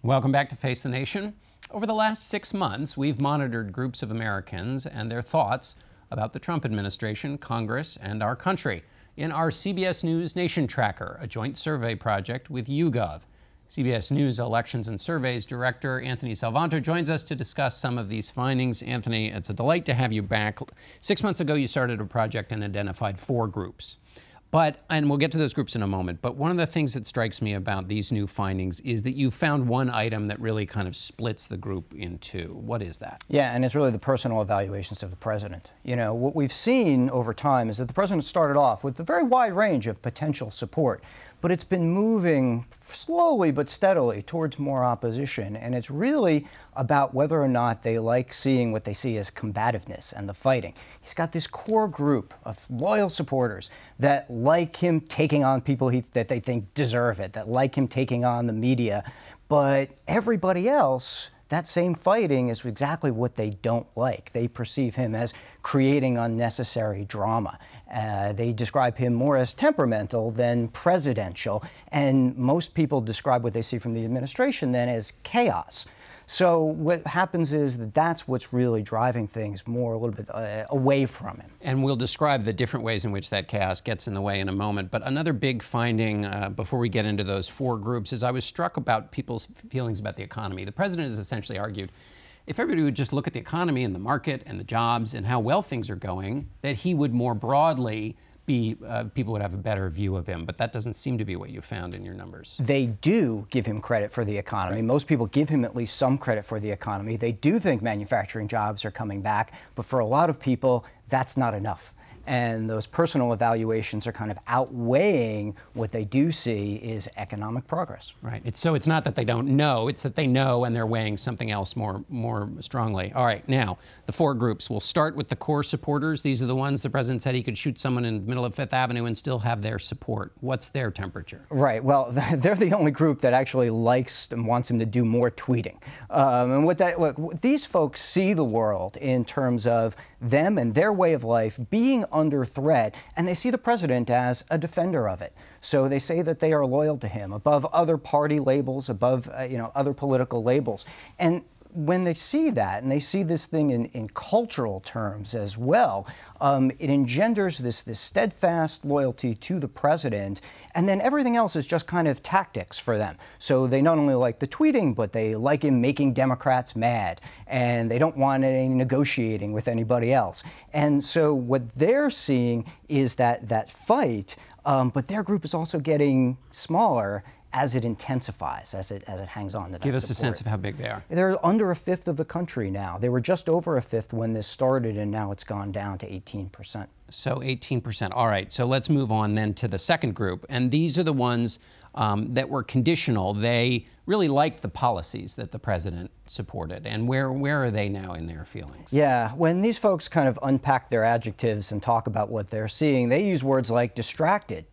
Welcome back to Face the Nation. Over the last 6 months, we've monitored groups of Americans and their thoughts about the Trump administration, Congress, and our country in our CBS News Nation Tracker, a joint survey project with YouGov. CBS News Elections and Surveys Director Anthony Salvanto joins us to discuss some of these findings. Anthony, it's a delight to have you back. 6 months ago, you started a project and identified 4 groups. And we'll get to those groups in a moment, but one of the things that strikes me about these new findings is that you found one item that really kind of splits the group in two. What is that? Yeah, and it's really the personal evaluations of the president. You know, what we've seen over time is that the president started off with a very wide range of potential support, but it's been moving slowly but steadily towards more opposition, and it's really about whether or not they like seeing what they see as combativeness and the fighting. He's got this core group of loyal supporters that like him taking on people that they think deserve it, that like him taking on the media, but everybody else, that same fighting is exactly what they don't like. They perceive him as creating unnecessary drama. They describe him more as temperamental than presidential, and most people describe what they see from the administration then as chaos. So what happens is that that's what's really driving things more a little bit away from him. And we'll describe the different ways in which that chaos gets in the way in a moment. But another big finding before we get into those 4 groups is I was struck about people's feelings about the economy. The president has essentially argued if everybody would just look at the economy and the market and the jobs and how well things are going, that he would more broadly people would have a better view of him, but that doesn't seem to be what you found in your numbers. They do give him credit for the economy. Right. Most people give him at least some credit for the economy. They do think manufacturing jobs are coming back, but for a lot of people, that's not enough. And those personal evaluations are kind of outweighing what they do see is economic progress. Right. So it's not that they don't know, it's that they know and they're weighing something else more strongly. All right, now, the 4 groups. We'll start with the core supporters. These are the ones the president said he could shoot someone in the middle of Fifth Avenue and still have their support. What's their temperature? Right. Well, they're the only group that actually likes and wants him to do more tweeting. Look, these folks see the world in terms of them and their way of life being under threat, and they see the president as a defender of it. So they say that they are loyal to him above other party labels, above other political labels. And when they see that, and they see this thing in cultural terms as well, it engenders this steadfast loyalty to the president, and then everything else is just kind of tactics for them. So they not only like the tweeting, but they like him making Democrats mad, and they don't want any negotiating with anybody else. And so what they're seeing is that fight, but their group is also getting smaller as it intensifies, as it hangs on to that. Give us a sense of how big they are. They're under a fifth of the country now. They were just over a fifth when this started, and now it's gone down to 18%. So 18%. All right, so let's move on then to the second group. And these are the ones that were conditional. They really liked the policies that the president supported. And where are they now in their feelings? Yeah, when these folks kind of unpack their adjectives and talk about what they're seeing, they use words like distracted.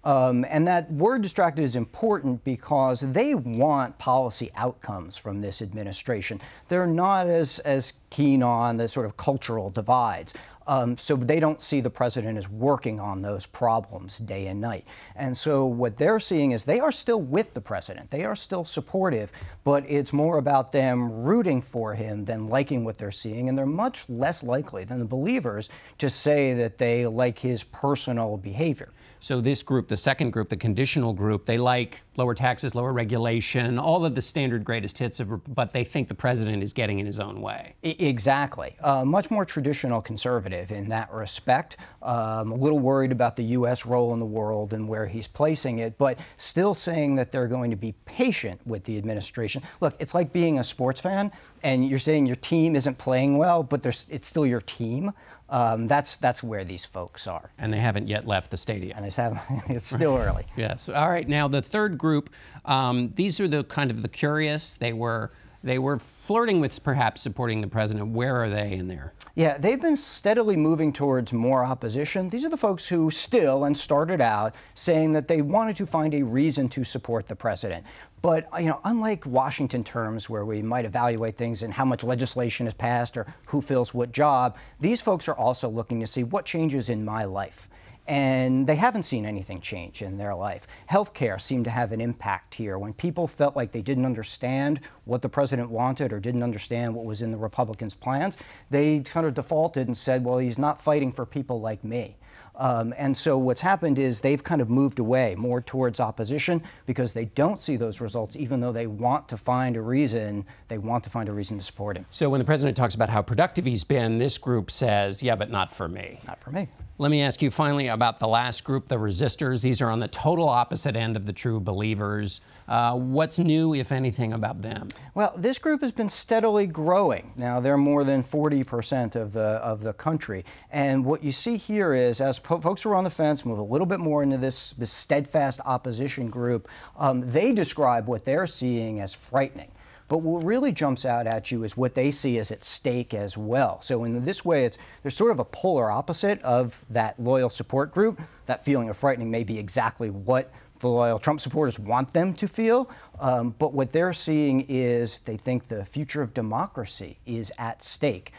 And that word distracted is important because they want policy outcomes from this administration. They're not as keen on the sort of cultural divides. So they don't see the president as working on those problems day and night. And so what they're seeing is they are still with the president. They are still supportive, but it's more about them rooting for him than liking what they're seeing. And they're much less likely than the believers to say that they like his personal behavior. So this group, the second group, the conditional group, they like lower taxes, lower regulation, all of the standard greatest hits, but they think the president is getting in his own way. Exactly. Much more traditional conservative in that respect. A little worried about the U.S. role in the world and where he's placing it, but still saying that they're going to be patient with the administration. Look, it's like being a sports fan, and you're saying your team isn't playing well, but it's still your team. That's where these folks are. And they haven't yet left the stadium. And it's still early. Yes. All right. Now, the third group, these are the kind of the curious. They were flirting with perhaps supporting the president. Where are they in there? Yeah, they've been steadily moving towards more opposition. These are the folks who still and started out saying that they wanted to find a reason to support the president. But, unlike Washington terms where we might evaluate things and how much legislation is passed or who fills what job, these folks are also looking to see what changes in my life. and they haven't seen anything change in their life. Healthcare seemed to have an impact here. When people felt like they didn't understand what the president wanted or didn't understand what was in the Republicans' plans, they kind of defaulted and said, well, he's not fighting for people like me. And so what's happened is they've kind of moved away more towards opposition because they don't see those results, even though they want to find a reason. They want to find a reason to support him. So when the president talks about how productive he's been, this group says, yeah, but not for me. Not for me. Let me ask you finally about the last group, the resistors. These are on the total opposite end of the true believers. What's new, if anything, about them? Well, this group has been steadily growing. Now, they're more than 40% of the country. And what you see here is, as folks who are on the fence move a little bit more into this steadfast opposition group, they describe what they're seeing as frightening. But what really jumps out at you is what they see as at stake as well. So in this way, there's sort of a polar opposite of that loyal support group. That feeling of frightening may be exactly what the loyal Trump supporters want them to feel. But what they're seeing is they think the future of democracy is at stake.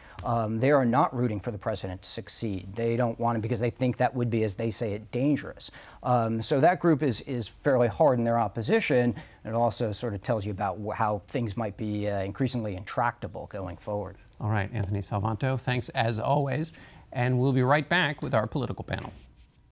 They are not rooting for the president to succeed. They don't want him because they think that would be, as they say it, dangerous. So that group is fairly hard in their opposition. It also sort of tells you about how things might be increasingly intractable going forward. All right, Anthony Salvanto, thanks as always. And we'll be right back with our political panel.